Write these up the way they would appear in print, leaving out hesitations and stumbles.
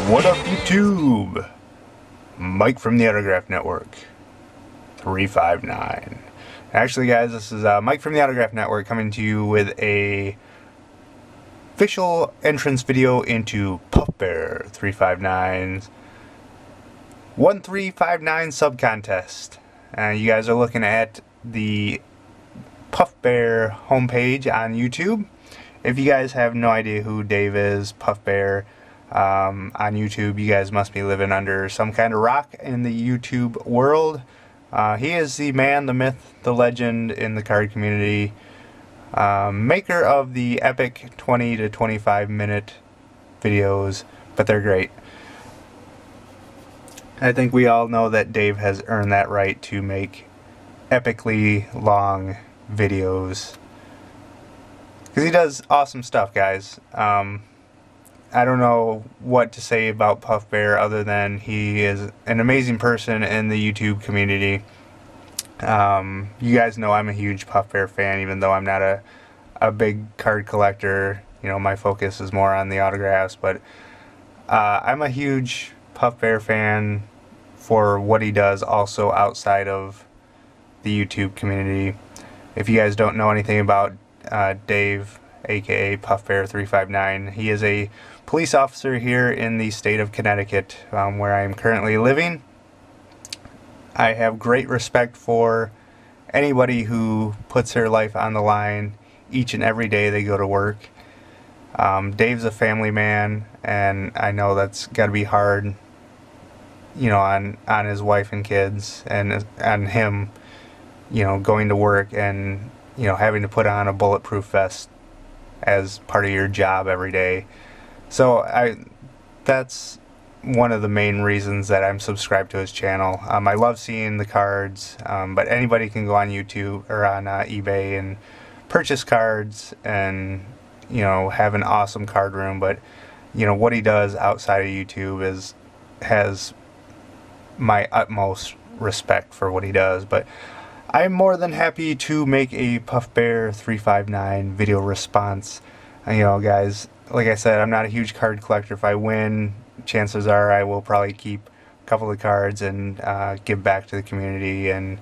What up, YouTube? Mike from the Autograph Network 359. Actually, guys, this is Mike from the Autograph Network coming to you with a official entrance video into PuffBear359's 1359 sub contest. You guys are looking at the PuffBear homepage on YouTube. If you guys have no idea who Dave is, PuffBear on YouTube, you guys must be living under some kind of rock in the YouTube world. He is the man, the myth, the legend in the card community, maker of the epic 20 to 25 minute videos, but they're great. I think we all know that Dave has earned that right to make epically long videos, because he does awesome stuff, guys. I don't know what to say about PuffBear other than he is an amazing person in the YouTube community. You guys know I'm a huge PuffBear fan, even though I'm not a big card collector. You know, my focus is more on the autographs, but I'm a huge PuffBear fan for what he does also outside of the YouTube community. If you guys don't know anything about Dave, aka PuffBear359, he is a police officer here in the state of Connecticut, where I am currently living. I have great respect for anybody who puts their life on the line each and every day they go to work. Dave's a family man, and I know that's got to be hard, you know, on his wife and kids, and on him, you know, going to work and, you know, having to put on a bulletproof vest as part of your job every day. So that's one of the main reasons that I'm subscribed to his channel. I love seeing the cards, but anybody can go on YouTube or on eBay and purchase cards and, you know, have an awesome card room. But, you know, what he does outside of YouTube has my utmost respect for what he does. But I'm more than happy to make a PuffBear359 video response. You know, guys, like I said, I'm not a huge card collector. If I win, chances are I will probably keep a couple of cards and give back to the community, and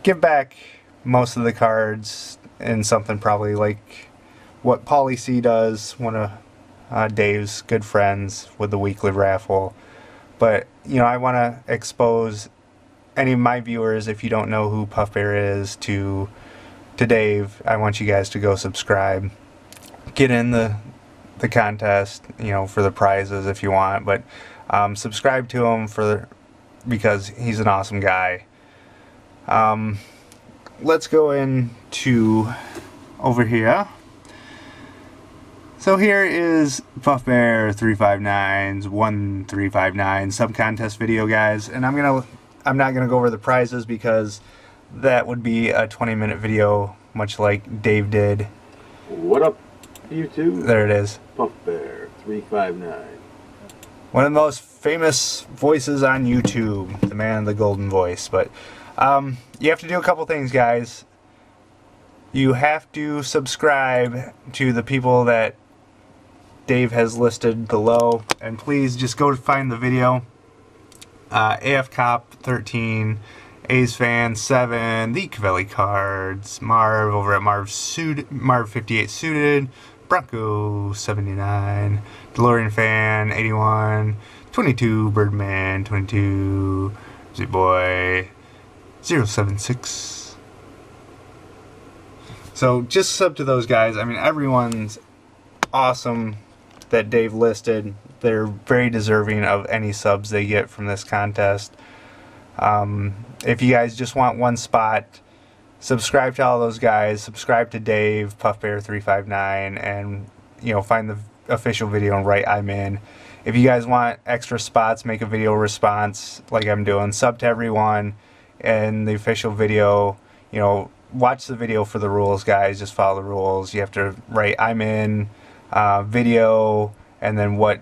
give back most of the cards in something probably like what Paulie C does, one of Dave's good friends, with the weekly raffle. But, you know, I want to expose any of my viewers, if you don't know who PuffBear is, to Dave. I want you guys to go subscribe, get in the contest, you know, for the prizes if you want, but subscribe to him because he's an awesome guy. Let's go into over here. So here is PuffBear359's 1359 sub contest video, guys, and I'm not gonna go over the prizes because that would be a 20-minute video, much like Dave did. What up, YouTube? There it is. PuffBear359. One of the most famous voices on YouTube, the man of the golden voice. But you have to do a couple things, guys. You have to subscribe to the people that Dave has listed below, and please just go to find the video. AF Cop 13, A's Fan 7, the Cavelli Cards, Marv over at Marv 58 Suited, Bronco 79, DeLorean Fan 81, 22 Birdman 22, Z-Boy 076. So just sub to those guys. I mean, everyone's awesome that Dave listed. They're very deserving of any subs they get from this contest. If you guys just want one spot, subscribe to all those guys. Subscribe to Dave, PuffBear359, and, you know, find the official video and write "I'm in." If you guys want extra spots, make a video response like I'm doing. Sub to everyone, and the official video, you know, watch the video for the rules, guys. Just follow the rules. You have to write "I'm in," video, and then what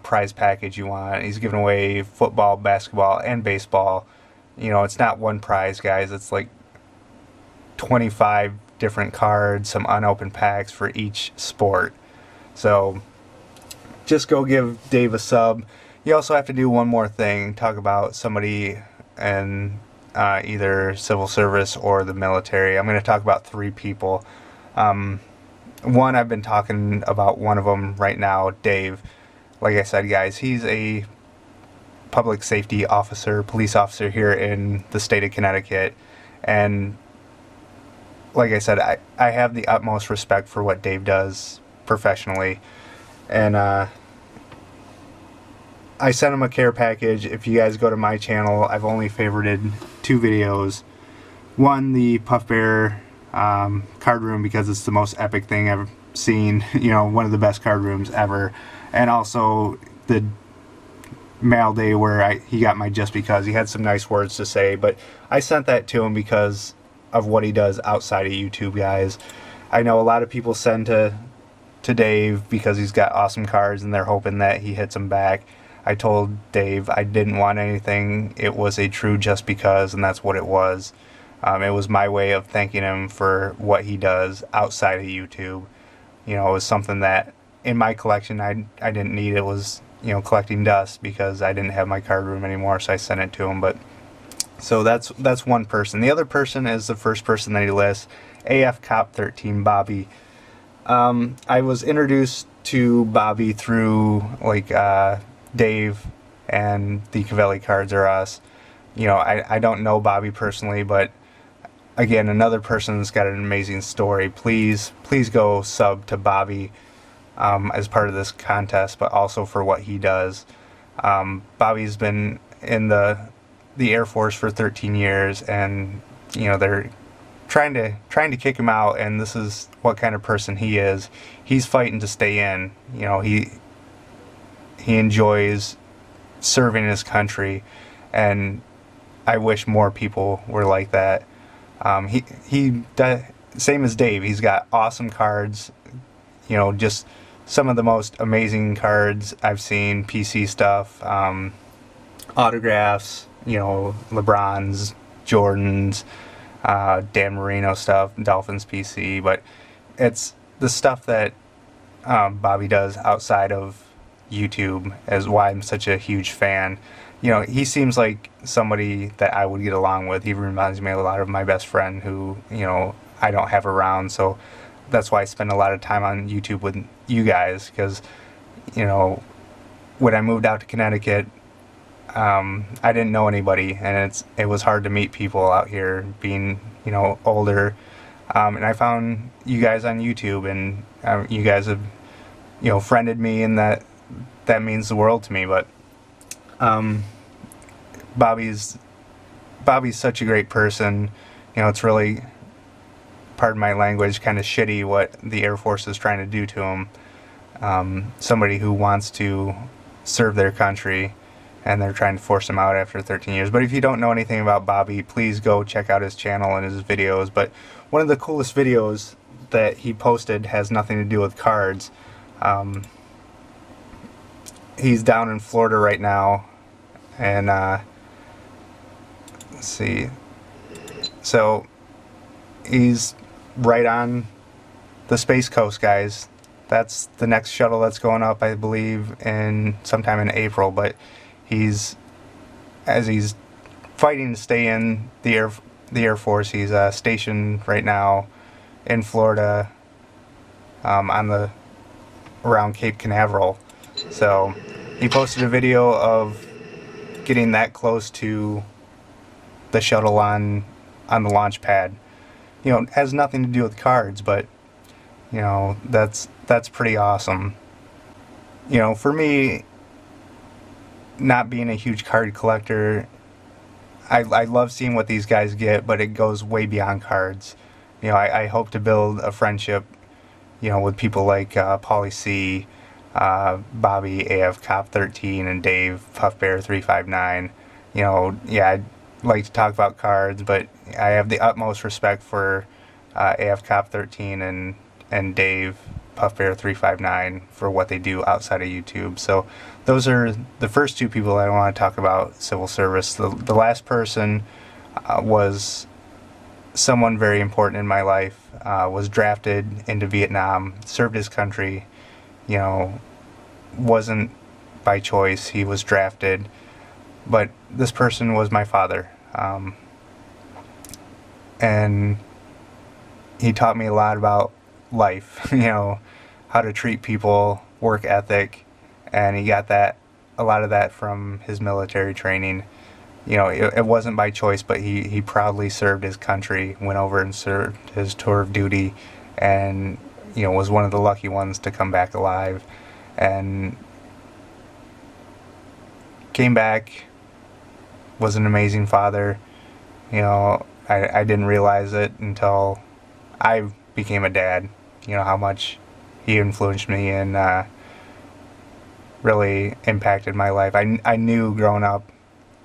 prize package you want. He's giving away football, basketball, and baseball. You know, it's not one prize, guys. It's like 25 different cards, some unopened packs for each sport. So just go give Dave a sub. You also have to do one more thing, talk about somebody in either civil service or the military. I'm going to talk about 3 people. One, I've been talking about one of them right now, Dave. Like I said, guys, he's a public safety officer, police officer here in the state of Connecticut. And like I said, I have the utmost respect for what Dave does professionally. And I sent him a care package. If you guys go to my channel, I've only favorited 2 videos. One, the Puff Bear card room, because it's the most epic thing I've seen. You know, one of the best card rooms ever. And also the mail day where he got my just because. He had some nice words to say, but I sent that to him because of what he does outside of YouTube, guys. I know a lot of people send to Dave because he's got awesome cards and they're hoping that he hits them back. I told Dave I didn't want anything. It was a true just because, and that's what it was. It was my way of thanking him for what he does outside of YouTube. You know, it was something that in my collection I didn't need. It was, you know, collecting dust because I didn't have my card room anymore, so I sent it to him. But so that's one person. The other person is the first person that he lists, AF Cop 13 Bobby. I was introduced to Bobby through like Dave and the Cavelli Cards Are Us. You know, I don't know Bobby personally, but again, another person that's got an amazing story. Please go sub to Bobby as part of this contest, but also for what he does. Bobby's been in the Air Force for 13 years, and you know they're trying to kick him out, and this is what kind of person he is. He's fighting to stay in. You know, he enjoys serving his country, and I wish more people were like that. Same as Dave, he's got awesome cards, you know, just some of the most amazing cards I've seen, PC stuff, autographs, you know, LeBron's, Jordan's, Dan Marino stuff, Dolphins PC, but it's the stuff that Bobby does outside of YouTube is why I'm such a huge fan. You know, he seems like somebody that I would get along with. He reminds me a lot of my best friend who, you know, I don't have around, so that's why I spend a lot of time on YouTube with you guys, because, you know, when I moved out to Connecticut, I didn't know anybody, and it was hard to meet people out here being, you know, older, and I found you guys on YouTube, and you guys have, you know, friended me, and that means the world to me. But Bobby's such a great person. You know, it's really, pardon my language, kind of shitty what the Air Force is trying to do to him. Somebody who wants to serve their country, and they're trying to force him out after 13 years. But if you don't know anything about Bobby, please go check out his channel and his videos. But one of the coolest videos that he posted has nothing to do with cards. He's down in Florida right now, and let's see, so he's right on the Space Coast, guys. That's the next shuttle that's going up, I believe, in sometime in April. But he's fighting to stay in the Air Force. He's stationed right now in Florida, around Cape Canaveral. So he posted a video of getting that close to the shuttle on the launch pad. You know, it has nothing to do with cards, but you know, that's pretty awesome. You know, for me, not being a huge card collector, I love seeing what these guys get, but it goes way beyond cards. You know, I hope to build a friendship, you know, with people like Paulie C, Bobby, AF Cop 13, and Dave, PuffBear359. You know, yeah, I'd like to talk about cards, but I have the utmost respect for AF Cop 13 and Dave, PuffBear359, for what they do outside of YouTube. So those are the first 2 people I want to talk about civil service. The last person was someone very important in my life, was drafted into Vietnam, served his country, you know, wasn't by choice. He was drafted, but this person was my father, and he taught me a lot about life, you know, how to treat people, work ethic, and he got a lot of that from his military training. You know, it wasn't by choice, but he proudly served his country, went over and served his tour of duty, and, you know, was one of the lucky ones to come back alive, and came back, was an amazing father. You know, I didn't realize it until I became a dad, you know, how much he influenced me and really impacted my life. I knew growing up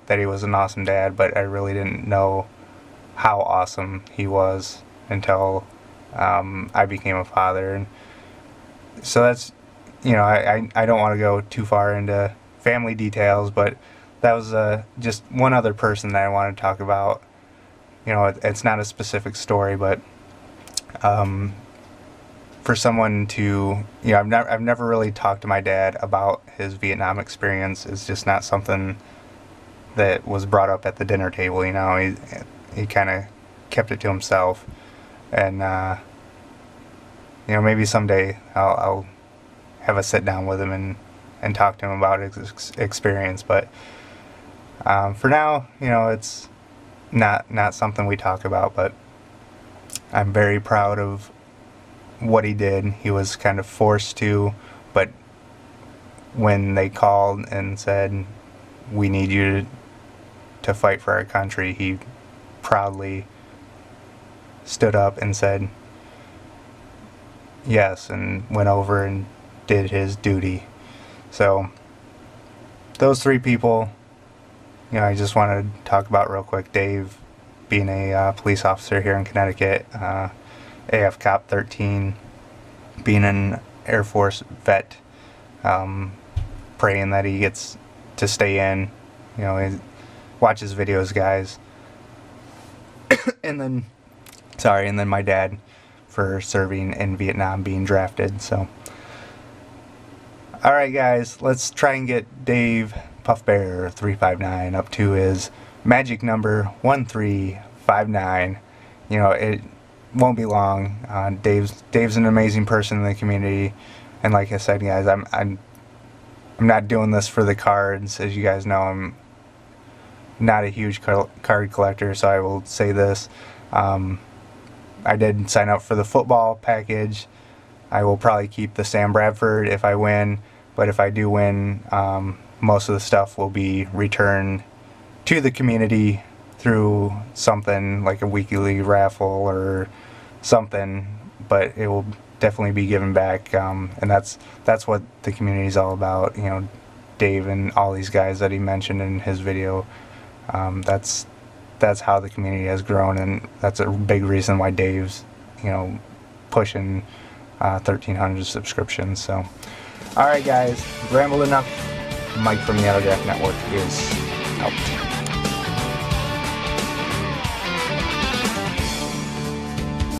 that he was an awesome dad, but I really didn't know how awesome he was until I became a father. And so that's, you know, I don't want to go too far into family details, but that was just one other person that I want to talk about. You know, it's not a specific story, but for someone to, you know, I've never really talked to my dad about his Vietnam experience. It's just not something that was brought up at the dinner table. You know, he kind of kept it to himself, and you know, maybe someday I'll have a sit down with him and talk to him about his experience. But for now, you know, it's not something we talk about. But I'm very proud of what he did. He was kind of forced to, but when they called and said, "We need you to fight for our country," he proudly stood up and said yes, and went over and did his duty. So those three people, you know, I just wanted to talk about real quick. Dave, being a police officer here in Connecticut, AF Cop 13, being an Air Force vet, praying that he gets to stay in. You know, watch his videos, guys. and then my dad for serving in Vietnam, being drafted. So, alright guys, let's try and get Dave PuffBear359 up to his magic number 1359. You know, it won't be long. Dave's an amazing person in the community, and like I said, guys, I'm not doing this for the cards. As you guys know, I'm not a huge card collector, so I will say this. I did sign up for the football package. I will probably keep the Sam Bradford if I win, but if I do win, most of the stuff will be returned to the community through something like a weekly raffle or something, but it will definitely be given back, and that's what the community is all about. You know, Dave and all these guys that he mentioned in his video, that's how the community has grown, and that's a big reason why Dave's, you know, pushing 1,300 subscriptions. So, alright guys, rambled enough. Mike from the Autograph Network is out.